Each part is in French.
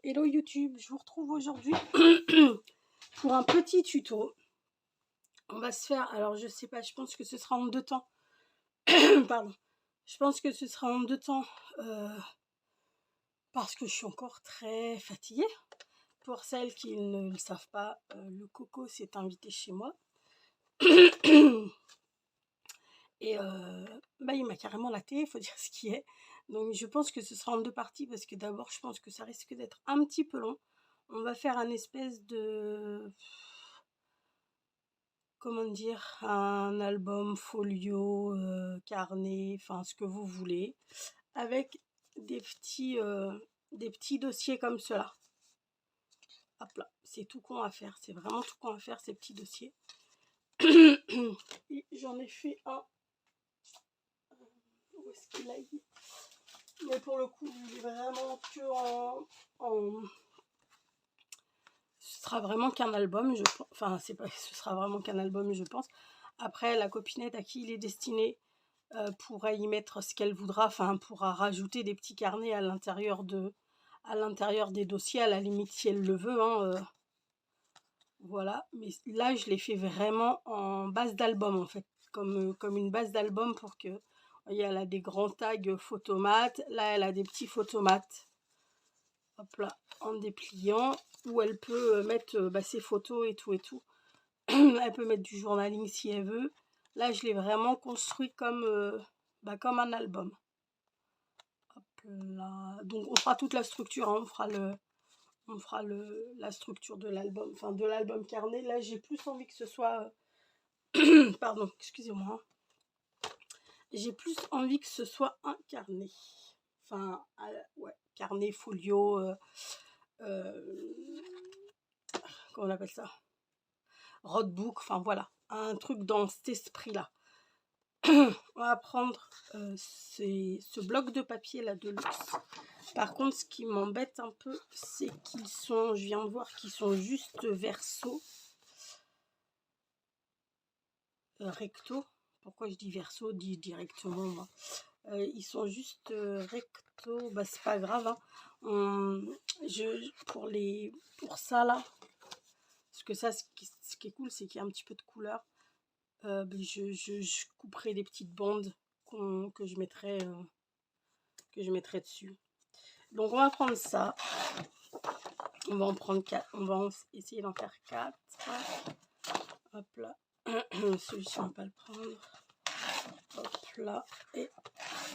Hello YouTube, je vous retrouve aujourd'hui pour un petit tuto. On va se faire, alors je sais pas, je pense que ce sera en deux temps. Pardon. Je pense que ce sera en deux temps parce que je suis encore très fatiguée. Pour celles qui ne le savent pas, le Coco s'est invité chez moi. Et il m'a carrément laté, il faut dire ce qui est. Donc je pense que ce sera en deux parties parce que d'abord je pense que ça risque d'être un petit peu long. On va faire un espèce de, comment dire, un album folio, carnet, enfin ce que vous voulez, avec des petits dossiers comme cela. Hop là, c'est tout qu'on va faire, c'est vraiment tout qu'on va faire, ces petits dossiers. J'en ai fait un. Où est-ce qu'il a été? Mais pour le coup, il est vraiment que en... Ce sera vraiment qu'un album, je pense. Enfin, c'est pas, ce sera vraiment qu'un album, je pense. Après, la copinette à qui il est destiné pourra y mettre ce qu'elle voudra. Enfin, pourra rajouter des petits carnets à l'intérieur des dossiers, à la limite si elle le veut. Voilà. Mais là, je l'ai fait vraiment en base d'album, en fait. Comme une base d'album pour que... Vous voyez, elle a des grands tags photomates. Là, elle a des petits photomates. Hop là, en dépliant. Où elle peut mettre ses photos et tout et tout. Elle peut mettre du journaling si elle veut. Là, je l'ai vraiment construit comme un album. Hop là. Donc, on fera toute la structure. Hein. On fera la structure de l'album. Enfin, de l'album carnet. Là, j'ai plus envie que ce soit... Pardon, excusez-moi. J'ai plus envie que ce soit un carnet. Enfin, ouais, carnet, folio. Comment on appelle ça? Roadbook. Enfin, voilà. Un truc dans cet esprit-là. On va prendre ce bloc de papier là de luxe. Par contre, ce qui m'embête un peu, c'est qu'ils sont, je viens de voir qu'ils sont juste verso. Recto. Pourquoi je dis verso, dis directement moi. Ils sont juste recto. Bah, c'est pas grave. Hein. Pour ça là, parce que ça, ce qui est cool, c'est qu'il y a un petit peu de couleur. Je couperai des petites bandes que je mettrai dessus. Donc on va prendre ça. On va en prendre 4. On va essayer d'en faire 4. Hop là. Celui-ci on va pas le prendre. Hop là. Et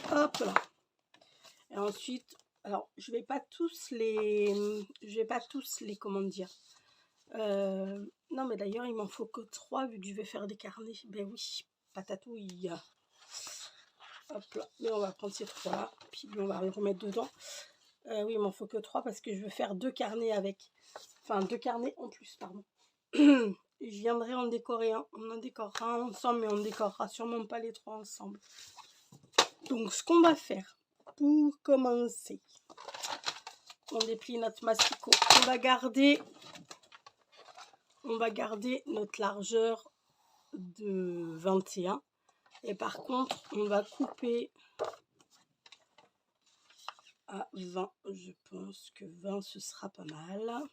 hop là. Et ensuite, alors je vais pas tous les comment dire. Non mais d'ailleurs il m'en faut que 3 vu que je vais faire des carnets. Ben oui, patatouille. Hop là, mais on va prendre ces 3 là, puis on va les remettre dedans. Oui, il m'en faut que 3 parce que je veux faire 2 carnets avec. Enfin, 2 carnets en plus, pardon. Je viendrai en décorer un. On en décorera un ensemble, mais on ne décorera sûrement pas les 3 ensemble. Donc, ce qu'on va faire pour commencer, on déplie notre masticot. On va garder notre largeur de 21. Et par contre, on va couper à 20. Je pense que 20, ce sera pas mal.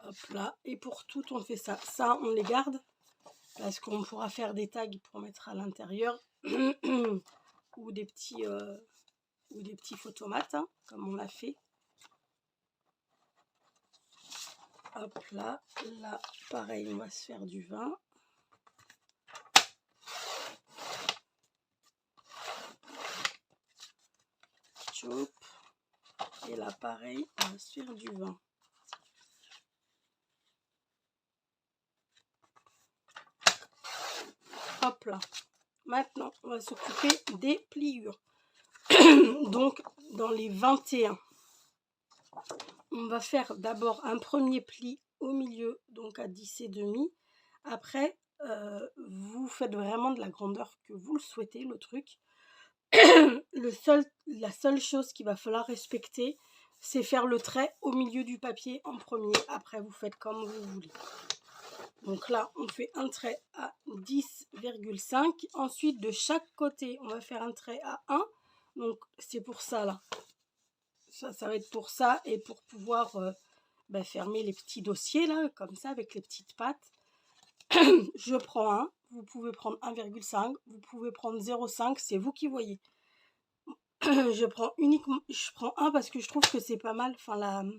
Hop là. Et pour tout, on fait ça. Ça, on les garde parce qu'on pourra faire des tags pour mettre à l'intérieur ou des petits photomates, hein, comme on l'a fait. Hop là. Là, pareil, on va se faire du 20. Chop. Et là, pareil, on va se faire du 20. Hop là. Maintenant, on va s'occuper des pliures. Donc, dans les 21, on va faire d'abord un premier pli au milieu, donc à 10,5. Après, vous faites vraiment de la grandeur que vous le souhaitez, le truc. La seule chose qu'il va falloir respecter, c'est faire le trait au milieu du papier en premier. Après, vous faites comme vous voulez. Donc là, on fait un trait à 10,5. Ensuite, de chaque côté, on va faire un trait à 1. Donc, c'est pour ça, là. Ça va être pour ça et pour pouvoir fermer les petits dossiers là, comme ça, avec les petites pattes. Je prends un, vous pouvez prendre 1,5, vous pouvez prendre 0,5, c'est vous qui voyez. Je prends un parce que je trouve que c'est pas mal, enfin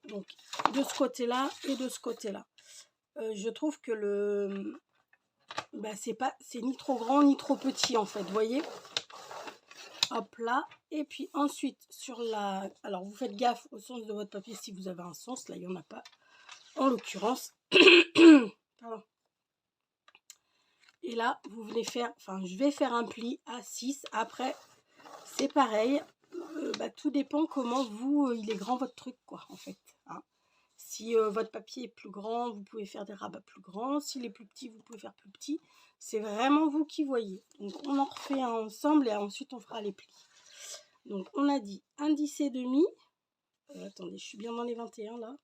donc de ce côté-là et de ce côté-là. Je trouve que c'est ni trop grand ni trop petit en fait, vous voyez. Hop là, et puis ensuite sur alors vous faites gaffe au sens de votre papier si vous avez un sens, là il n'y en a pas en l'occurrence. Pardon. Et là vous venez faire, je vais faire un pli à 6, après c'est pareil, tout dépend comment il est grand votre truc quoi en fait, hein. Si votre papier est plus grand, vous pouvez faire des rabats plus grands, s'il est plus petit, vous pouvez faire plus petit, c'est vraiment vous qui voyez. Donc on en refait un ensemble et ensuite on fera les plis. Donc on a dit un 10,5. Attendez, je suis bien dans les 21 là.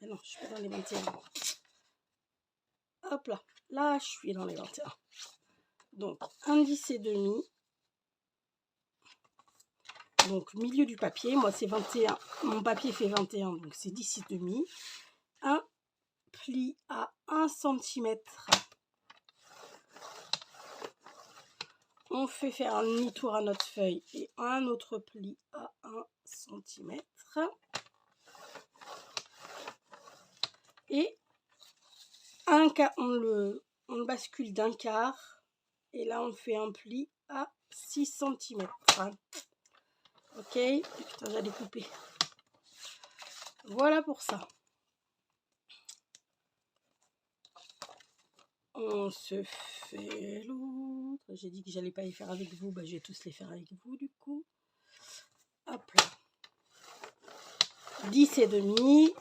Ben non, je suis pas dans les 21. Hop là, là je suis dans les 21. Donc un 10,5. Donc milieu du papier, moi c'est 21. Mon papier fait 21, donc c'est 10,5. Un pli à 1 cm. On fait faire un demi-tour à notre feuille et un autre pli à 1 cm. Et on le bascule d'un quart. Et là, on fait un pli à 6 cm. Ok, putain, j'allais couper. Voilà pour ça. On se fait l'autre. J'ai dit que j'allais pas les faire avec vous. Je vais tous les faire avec vous du coup. Hop là. 10,5.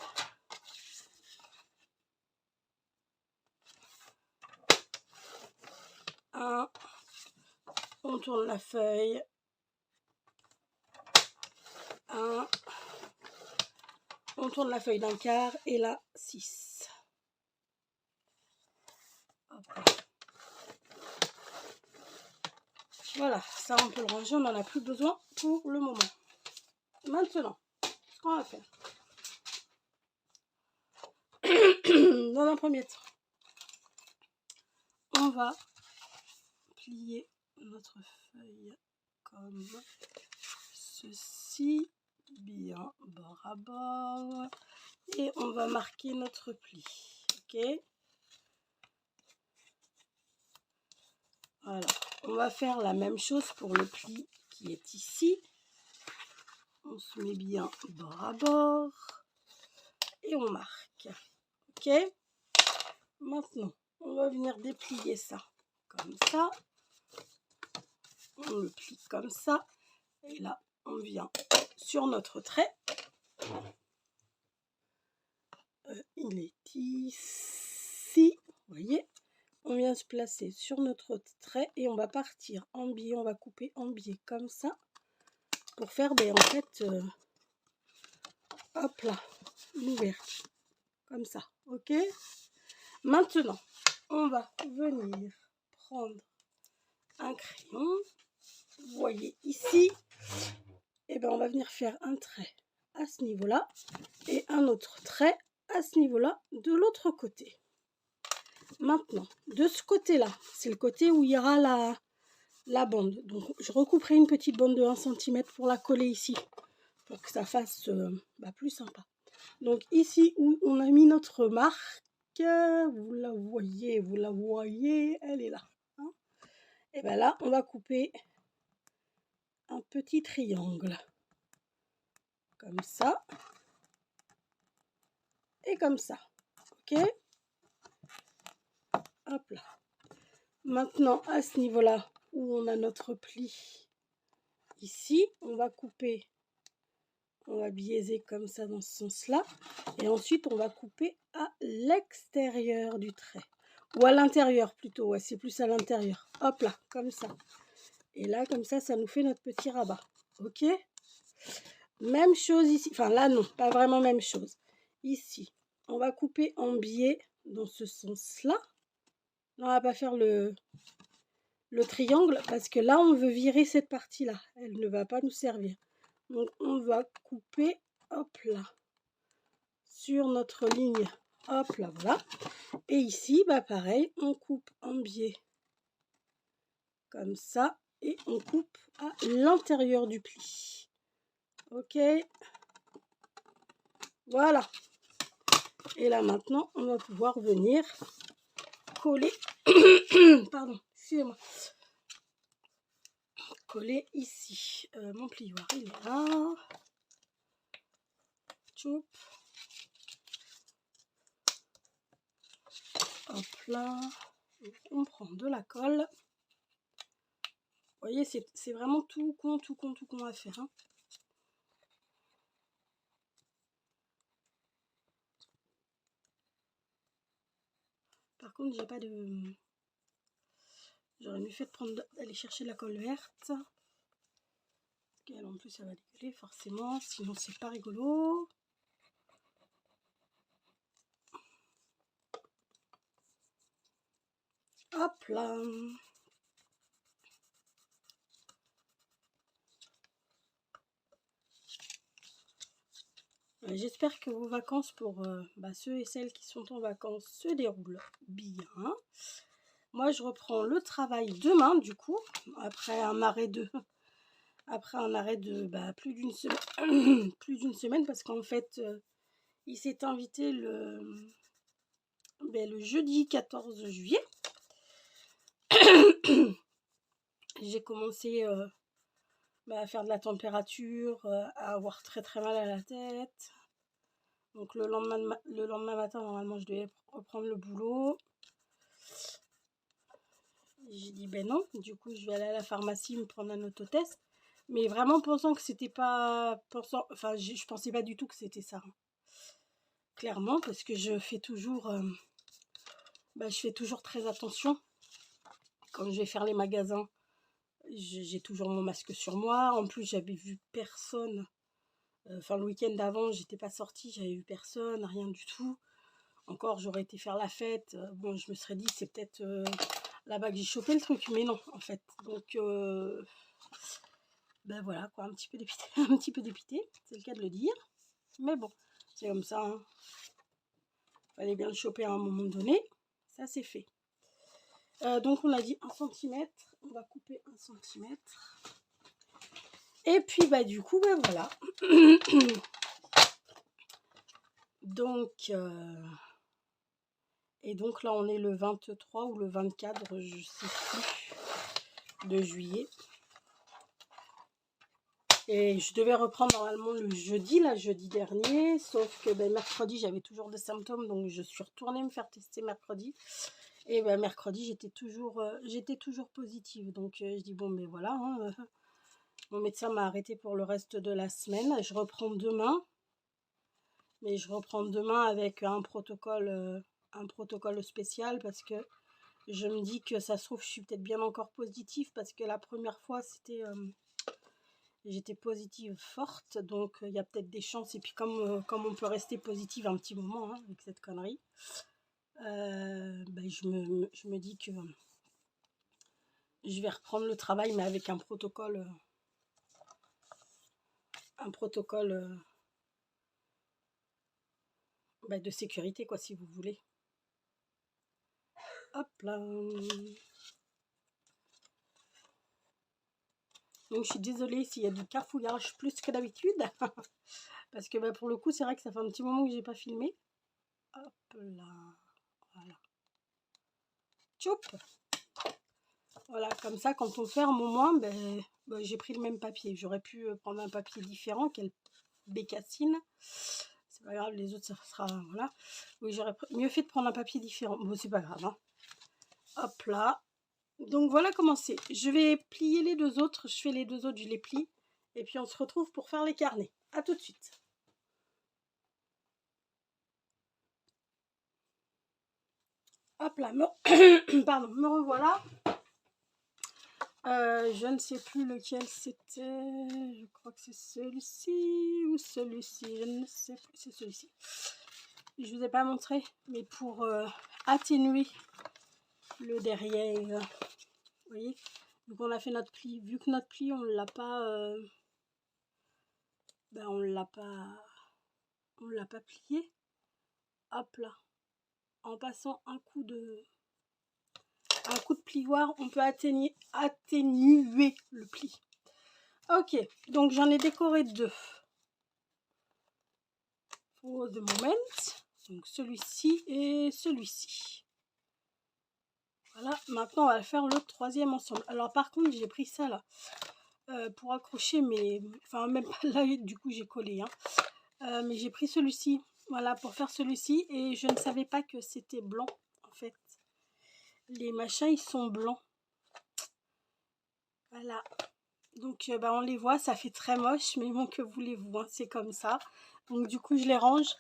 On tourne la feuille. On tourne la feuille d'un quart et là 6. Voilà, ça on peut le ranger, on n'en a plus besoin pour le moment. Maintenant, ce qu'on va faire, dans un premier temps, on va plier notre feuille comme ceci, bien bord à bord, et on va marquer notre pli, ok. Voilà, on va faire la même chose pour le pli qui est ici. On se met bien bord à bord et on marque, ok. Maintenant, on va venir déplier ça comme ça. On le plie comme ça. Et là, on vient sur notre trait. Il est ici. Vous voyez, on vient se placer sur notre trait et on va partir en biais. On va couper en biais comme ça pour faire en fait, hop là, une ouverture comme ça. Ok. Maintenant, on va venir prendre un crayon. Vous voyez ici, et on va venir faire un trait à ce niveau-là et un autre trait à ce niveau-là de l'autre côté. Maintenant, de ce côté-là, c'est le côté où il y aura la bande. Donc, je recouperai une petite bande de 1 cm pour la coller ici, pour que ça fasse plus sympa. Donc, ici où on a mis notre marque, vous la voyez, elle est là. Hein, et là, on va couper un petit triangle. Comme ça. Et comme ça. Ok. Hop là. Maintenant, à ce niveau-là, où on a notre pli, ici, on va couper, on va biaiser comme ça dans ce sens-là, et ensuite on va couper à l'extérieur du trait, ou à l'intérieur plutôt, ouais, c'est plus à l'intérieur, hop là, comme ça. Et là, comme ça, ça nous fait notre petit rabat, ok. Même chose ici, enfin là non, pas vraiment même chose. Ici, on va couper en biais dans ce sens-là. On va pas faire le le triangle parce que là, on veut virer cette partie-là. Elle ne va pas nous servir. Donc, on va couper, hop là, sur notre ligne. Hop là, voilà. Et ici, bah pareil, on coupe en biais. Comme ça. Et on coupe à l'intérieur du pli. Ok. Voilà. Et là, maintenant, on va pouvoir venir coller. Pardon, excusez-moi. Coller ici. Mon plioir, il est là. Tchoup. Hop là. On prend de la colle. Vous voyez, c'est vraiment tout con à faire. Hein. Par contre, j'ai pas de... J'aurais mieux fait d'aller chercher de la colle verte. Parce qu'elle, en plus, ça va dégueuler, forcément. Sinon, c'est pas rigolo. Hop là. J'espère que vos vacances pour ceux et celles qui sont en vacances se déroulent bien. Moi, je reprends le travail demain, du coup, après un arrêt de plus d'une semaine, parce qu'en fait, il s'est invité le jeudi 14 juillet. J'ai commencé à faire de la température, à avoir très mal à la tête. Donc le lendemain matin, normalement, je devais reprendre le boulot. J'ai dit ben non, du coup je vais aller à la pharmacie me prendre un autotest. Mais vraiment pensant que c'était pas... je pensais pas du tout que c'était ça. Clairement, parce que je fais toujours... je fais toujours très attention. Quand je vais faire les magasins, j'ai toujours mon masque sur moi. En plus, j'avais vu personne. Le week-end d'avant, j'étais pas sortie, j'avais vu personne, rien du tout. Encore, j'aurais été faire la fête. Bon, je me serais dit, c'est peut-être là-bas que j'ai chopé le truc. Mais non, en fait. Donc, voilà, quoi, un petit peu dépité. Un petit peu dépité, c'est le cas de le dire. Mais bon, c'est comme ça. Hein. Fallait bien le choper à un moment donné. Ça, c'est fait. Donc, on a dit 1 cm. On va couper 1 cm. Et puis, du coup, voilà. Donc... Et donc là, on est le 23 ou le 24, je sais plus, de juillet. Et je devais reprendre normalement le jeudi dernier. Sauf que mercredi, j'avais toujours des symptômes. Donc je suis retournée me faire tester mercredi. Et mercredi, j'étais toujours positive. Donc je dis bon, voilà. Hein, mon médecin m'a arrêté pour le reste de la semaine. Je reprends demain. Mais je reprends demain avec un protocole spécial parce que je me dis que ça se trouve je suis peut-être bien encore positive parce que la première fois c'était j'étais positive forte, donc il y a peut-être des chances. Et puis comme on peut rester positive un petit moment hein, avec cette connerie, je me dis que je vais reprendre le travail mais avec un protocole de sécurité quoi, si vous voulez. Hop là. Donc je suis désolée s'il y a du cafouillage plus que d'habitude. Parce que pour le coup, c'est vrai que ça fait un petit moment que j'ai pas filmé. Hop là. Voilà. Tchoup. Voilà, comme ça, quand on ferme au moins, j'ai pris le même papier. J'aurais pu prendre un papier différent, quelle bécassine. C'est pas grave, les autres, ça sera... Voilà. Oui, j'aurais mieux fait de prendre un papier différent. Bon, c'est pas grave. Hein. Hop là. Donc voilà comment c'est. Je vais plier les deux autres. Je fais les deux autres, je les plie. Et puis on se retrouve pour faire les carnets. À tout de suite. Hop là, pardon, me revoilà. Je ne sais plus lequel c'était. Je crois que c'est celui-ci ou celui-ci. Je ne sais plus. C'est celui-ci. Je ne vous ai pas montré, mais pour atténuer le derrière Vous voyez, donc on a fait notre pli. Vu que notre pli, on l'a pas, ben on l'a pas plié. Hop là, en passant un coup de plioir, on peut atténuer le pli. Ok, donc j'en ai décoré 2 for the moment. Donc celui-ci et celui-ci. Voilà, maintenant on va faire le 3e ensemble. Alors par contre, j'ai pris ça là pour accrocher mes... Enfin, même pas là, du coup j'ai collé. Hein. Mais j'ai pris celui-ci, voilà, pour faire celui-ci. Et je ne savais pas que c'était blanc, en fait. Les machins, ils sont blancs. Voilà. Donc, bah, on les voit, ça fait très moche. Mais bon, que voulez-vous, hein, c'est comme ça. Donc, du coup, je les range.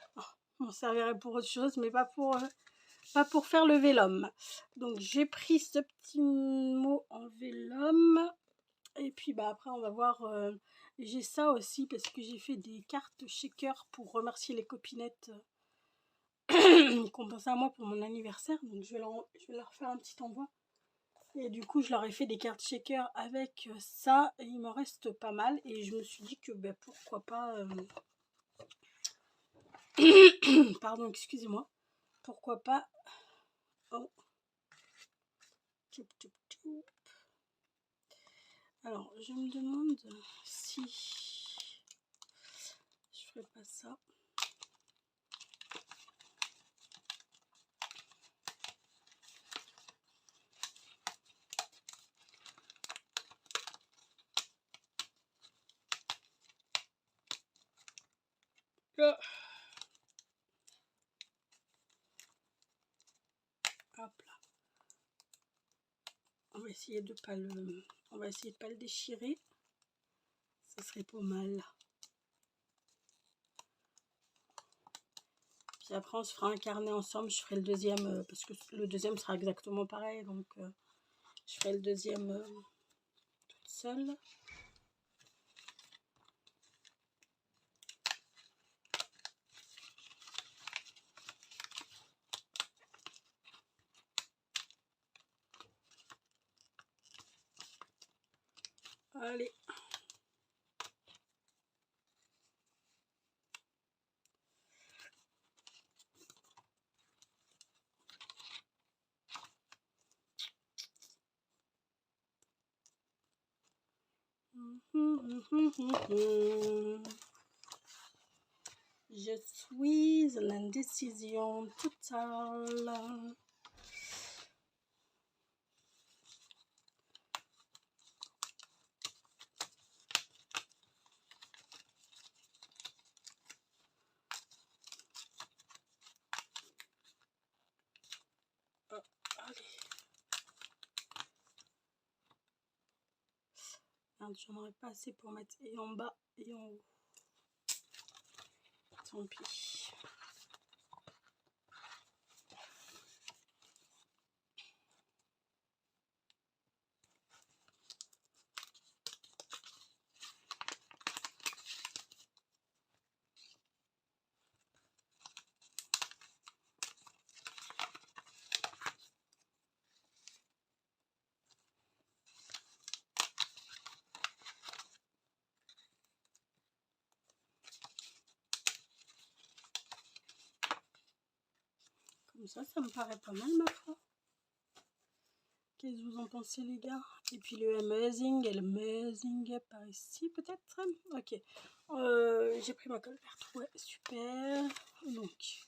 On servirait pour autre chose, mais pas pour faire le vélum. Donc, j'ai pris ce petit mot en vélum. Et puis bah après on va voir, j'ai ça aussi parce que j'ai fait des cartes shaker pour remercier les copinettes qui ont pensé à moi pour mon anniversaire. Donc je vais leur faire un petit envoi. Et du coup je leur ai fait des cartes shaker avec ça et il m'en reste pas mal. Et je me suis dit que bah, pourquoi pas... Pardon, excusez-moi. Pourquoi pas... Oh. Alors je me demande si je ferais pas ça. Hop là. On va essayer de pas le déchirer. Ça serait pas mal. Puis après on se fera un carnet ensemble. Je ferai le deuxième parce que le deuxième sera exactement pareil. Donc je ferai le deuxième toute seule. Allez. Je suis en indécision totale. Oh, allez. Merde, j'en aurais pas assez pour mettre et en bas et en haut. Tant pis. Comme ça me paraît pas mal ma foi. Qu'est-ce que vous en pensez les gars? Et puis le amazing et le amazing par ici peut-être. Ok. J'ai pris ma colle verte. Ouais, super. Donc,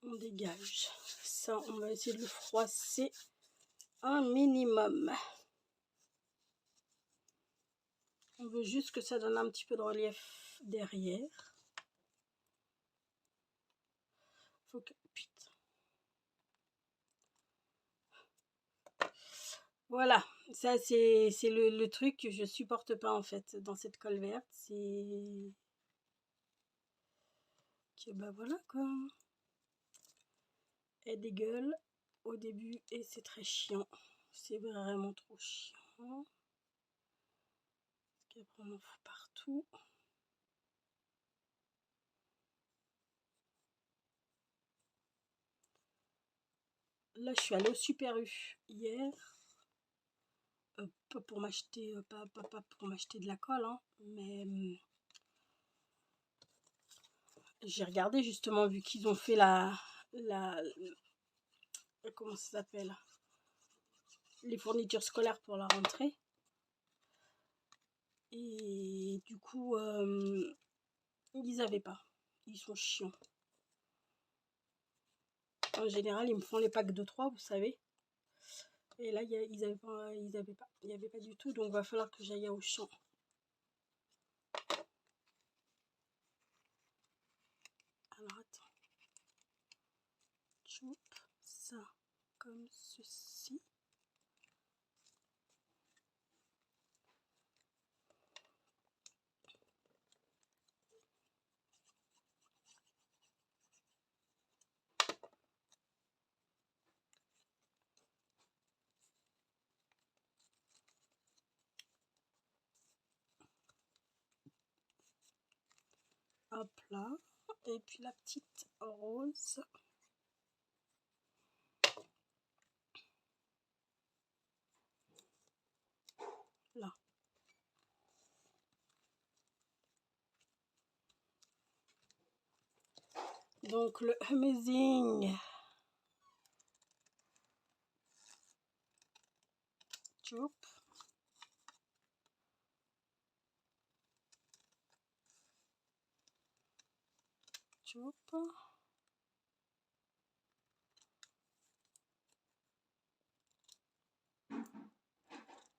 on dégage. Ça, on va essayer de le froisser un minimum. On veut juste que ça donne un petit peu de relief derrière. Faut que... Putain. Voilà, ça c'est le truc que je supporte pas en fait dans cette colle verte, c'est que bah voilà quoi. Elle dégueule au début et c'est très chiant, c'est vraiment trop chiant. Parce qu'après on en fout partout. Là je suis allée au Super U hier. pour m'acheter, pas pour m'acheter de la colle, hein, mais j'ai regardé justement, vu qu'ils ont fait comment ça s'appelle, les fournitures scolaires pour la rentrée. Et du coup, ils avaient pas. Ils sont chiants. En général, ils me font les packs de 3, vous savez. Et là, ils avaient pas. Il n'y avait pas du tout. Donc, va falloir que j'aille à Auchan. Alors, attends. Je coupe ça comme ceci. Hop là. Et puis la petite rose. Là. Donc le Amazing Chop. Chop.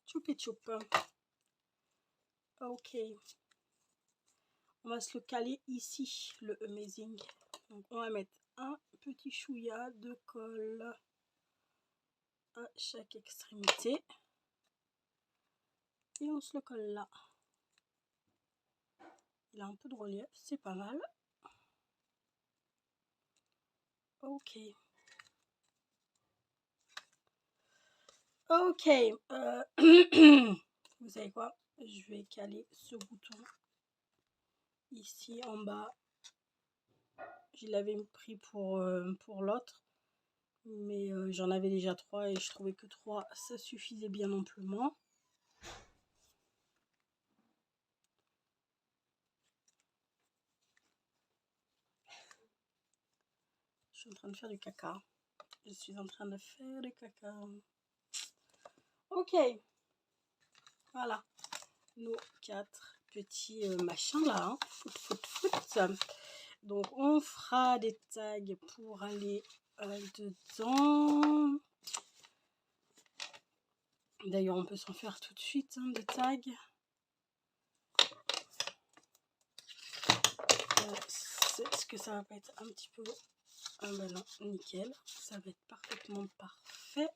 Choupi choup. Ok. On va se le caler ici, le Amazing. Donc on va mettre un petit chouïa de colle à chaque extrémité. Et on se le colle là. Il a un peu de relief, c'est pas mal. Ok. Ok. Vous savez quoi? Je vais caler ce bouton ici en bas. Je l'avais pris pour l'autre. Mais j'en avais déjà 3 et je trouvais que 3 ça suffisait bien amplement. Je suis en train de faire du caca. Je suis en train de faire du caca. Ok. Voilà. Nos 4 petits machins là. Hein. Foot. Donc on fera des tags pour aller dedans. D'ailleurs on peut s'en faire tout de suite hein, des tags. Est-ce que ça va pas être un petit peu... Ah ben non, nickel. Ça va être parfaitement parfait.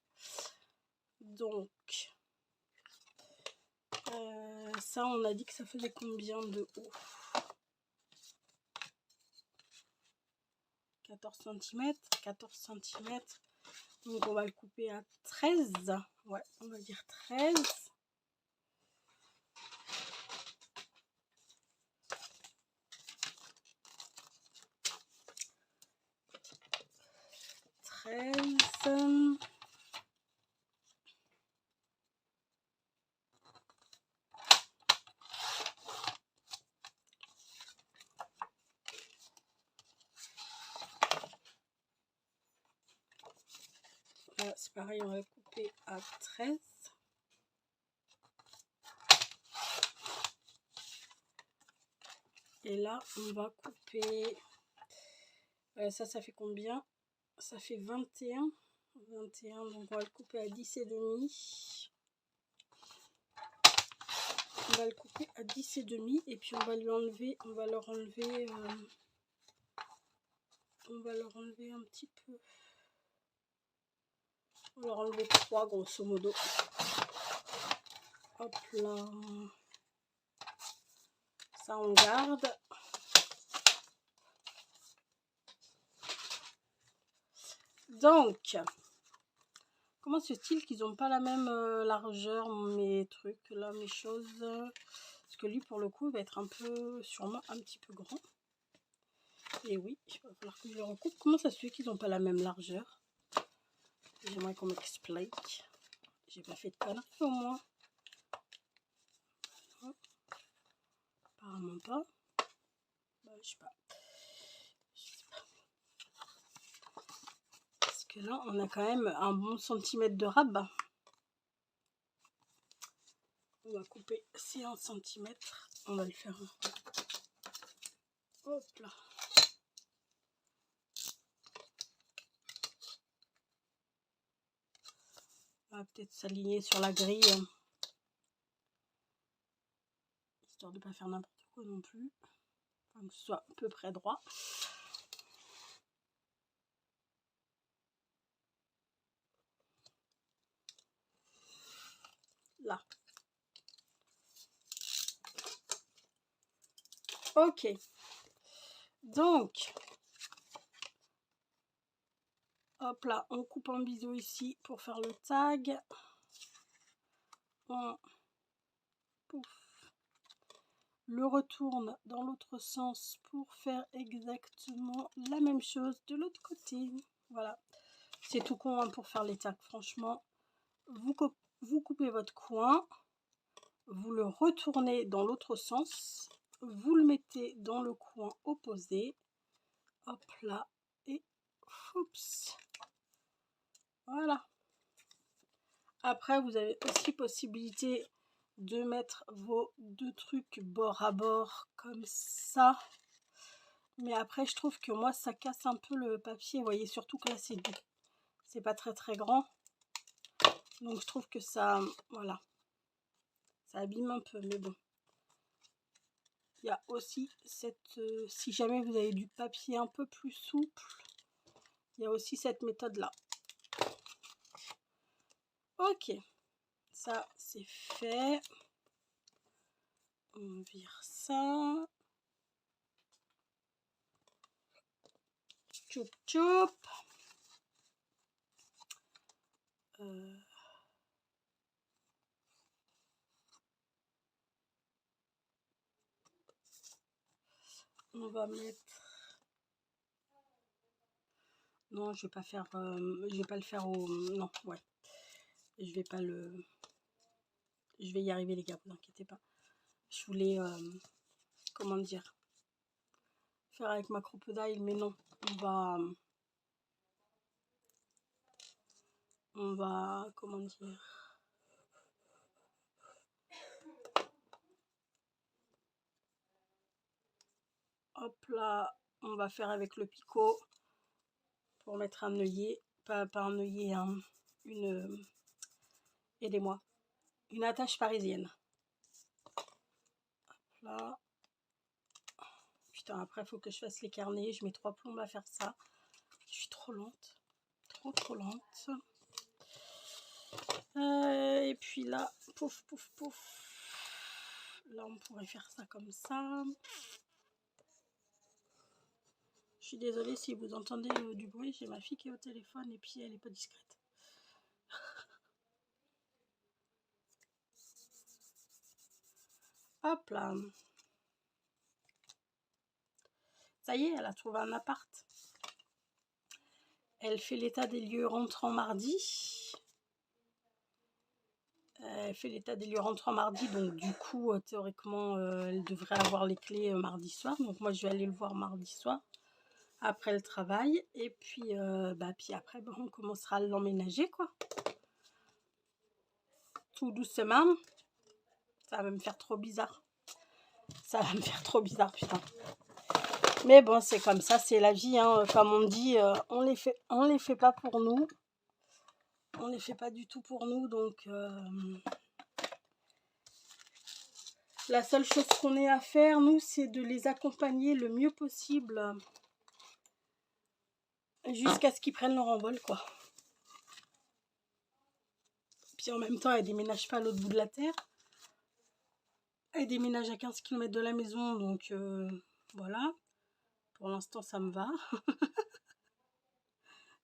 Donc, ça on a dit que ça faisait combien de haut? 14 cm. 14 cm. Donc on va le couper à 13. Ouais, on va dire 13. C'est pareil, on va le couper à 13. Et là, on va couper... ça fait combien? Ça fait 21. 21, donc on va le couper à 10,5. On va le couper à 10,5 et puis on va lui enlever, on va leur enlever un petit peu. On va leur enlever 3 grosso modo. Hop là. Ça on garde. Donc, comment se fait-il qu'ils n'ont pas la même largeur, mes trucs là, mes choses? Parce que lui pour le coup il va être un peu, sûrement un petit peu grand. Et oui, il va falloir que je le recoupe. Comment ça se fait qu'ils n'ont pas la même largeur? J'aimerais qu'on m'explique. J'ai pas fait de conneries au moins. pas. Bah, je sais pas. Parce que là, on a quand même un bon centimètre de rabat. On va couper, c'est 1 centimètre. On va le faire. Hop là. On va peut-être s'aligner sur la grille. Histoire de ne pas faire n'importe quoi non plus. Enfin, que ce soit à peu près droit. Là. Ok. Donc, hop là, on coupe un biseau ici pour faire le tag. On le retourne dans l'autre sens pour faire exactement la même chose de l'autre côté. Voilà. C'est tout con hein, pour faire les tags, franchement. Vous coupez votre coin, vous le retournez dans l'autre sens, vous le mettez dans le coin opposé, hop là, et oups, voilà. Après, vous avez aussi possibilité de mettre vos deux trucs bord à bord comme ça. Mais après, je trouve que moi, ça casse un peu le papier. Vous voyez, surtout que là, c'est pas très très grand. Donc, je trouve que ça, voilà, ça abîme un peu. Mais bon. Il y a aussi cette, si jamais vous avez du papier un peu plus souple, il y a aussi cette méthode-là. Ok, ça c'est fait. On vire ça. Tchoup tchoup. On va mettre... Non, je vais pas faire... je vais pas le faire au... Non, ouais. Je vais pas le... Je vais y arriver les gars, vous inquiétez pas. Je voulais... comment dire, faire avec ma crocodile, mais non. On va... Comment dire... Hop là, on va faire avec le picot pour mettre un œillet, pas un œillet, hein, une, aidez-moi, une attache parisienne. Hop là. Putain, après il faut que je fasse les carnets, je mets 3 plombes à faire ça. Je suis trop lente, trop lente. Et puis là, pouf, pouf, pouf. Là, on pourrait faire ça comme ça. Je suis désolée si vous entendez du bruit, j'ai ma fille qui est au téléphone et puis elle est pas discrète. Hop là. Ça y est, elle a trouvé un appart. Elle fait l'état des lieux rentrant mardi. Elle fait l'état des lieux rentrant mardi, donc du coup, théoriquement, elle devrait avoir les clés mardi soir. Donc moi, je vais aller le voir mardi soir, après le travail. Et puis, puis après, on commencera à l'emménager, quoi. Tout doucement. Ça va me faire trop bizarre. Ça va me faire trop bizarre, putain. Mais bon, c'est comme ça, c'est la vie, hein. Comme on dit, on les fait pas pour nous. On les fait pas du tout pour nous, donc... La seule chose qu'on ait à faire, nous, c'est de les accompagner le mieux possible jusqu'à ce qu'ils prennent leur envol, quoi. Puis en même temps, elle déménage pas à l'autre bout de la terre. Elle déménage à 15 km de la maison, donc voilà. Pour l'instant, ça me va.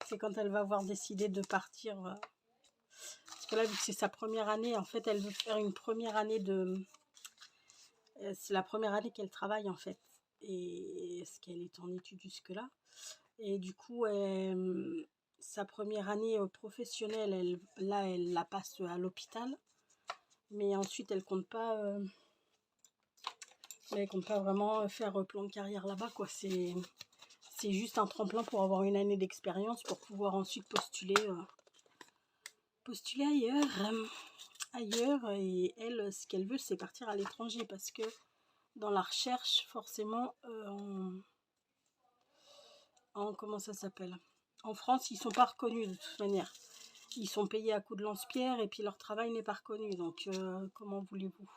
C'est quand elle va avoir décidé de partir. Parce que là, vu que c'est sa première année, en fait, elle veut faire une première année de... C'est la première année qu'elle travaille, en fait. Et est-ce qu'elle est en études jusque-là? Et du coup, sa première année professionnelle, elle la passe à l'hôpital. Mais ensuite, elle compte pas Mais elle compte pas vraiment faire plan de carrière là-bas, quoi. C'est juste un tremplin pour avoir une année d'expérience pour pouvoir ensuite postuler ailleurs. Et elle, ce qu'elle veut, c'est partir à l'étranger parce que dans la recherche, forcément, comment ça s'appelle, en France, ils sont pas reconnus de toute manière. Ils sont payés à coups de lance-pierre et puis leur travail n'est pas reconnu. Donc, comment voulez-vous?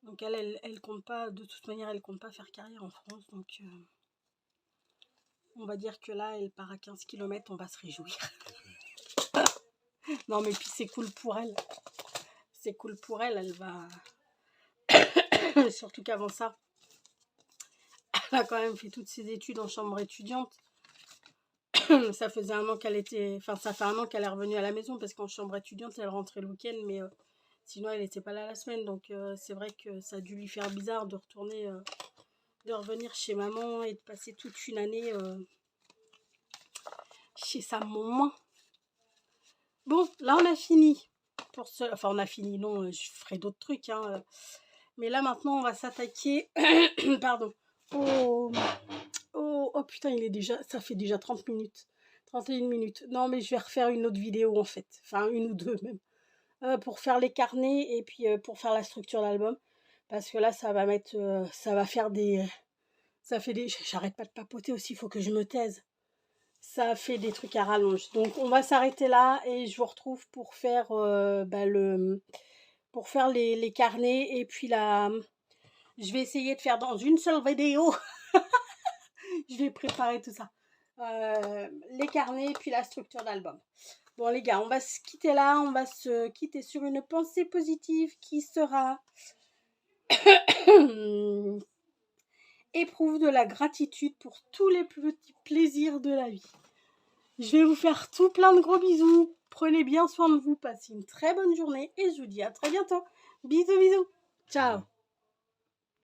Donc, elle compte pas, de toute manière, elle compte pas faire carrière en France. Donc, on va dire que là, elle part à 15 km, on va se réjouir. Non, mais puis c'est cool pour elle. C'est cool pour elle, elle va... Surtout qu'avant ça, elle a quand même fait toutes ses études en chambre étudiante. Ça faisait un an qu'elle était... Enfin, ça fait un an qu'elle est revenue à la maison parce qu'en chambre étudiante, elle rentrait le week-end, mais sinon, elle n'était pas là la semaine. Donc, c'est vrai que ça a dû lui faire bizarre de retourner, de revenir chez maman et de passer toute une année chez sa maman. Bon, là, on a fini. Enfin, on a fini, non, je ferai d'autres trucs, hein. Mais là, maintenant, on va s'attaquer... Pardon. Oh putain, ça fait déjà 30 minutes. 31 minutes. Non, mais je vais refaire une autre vidéo, en fait. Enfin, une ou deux, même. Pour faire les carnets et puis pour faire la structure d'album. Parce que là, ça va mettre... ça va faire des... J'arrête pas de papoter aussi, il faut que je me taise. Ça fait des trucs à rallonge. Donc, on va s'arrêter là et je vous retrouve pour faire pour faire les carnets et puis je vais essayer de faire dans une seule vidéo. Je vais préparer tout ça. Les carnets et puis la structure d'album. Bon les gars, on va se quitter là. On va se quitter sur une pensée positive qui sera éprouve de la gratitude pour tous les petits plaisirs de la vie. Je vais vous faire tout plein de gros bisous. Prenez bien soin de vous. Passez une très bonne journée et je vous dis à très bientôt. Bisous, bisous. Ciao.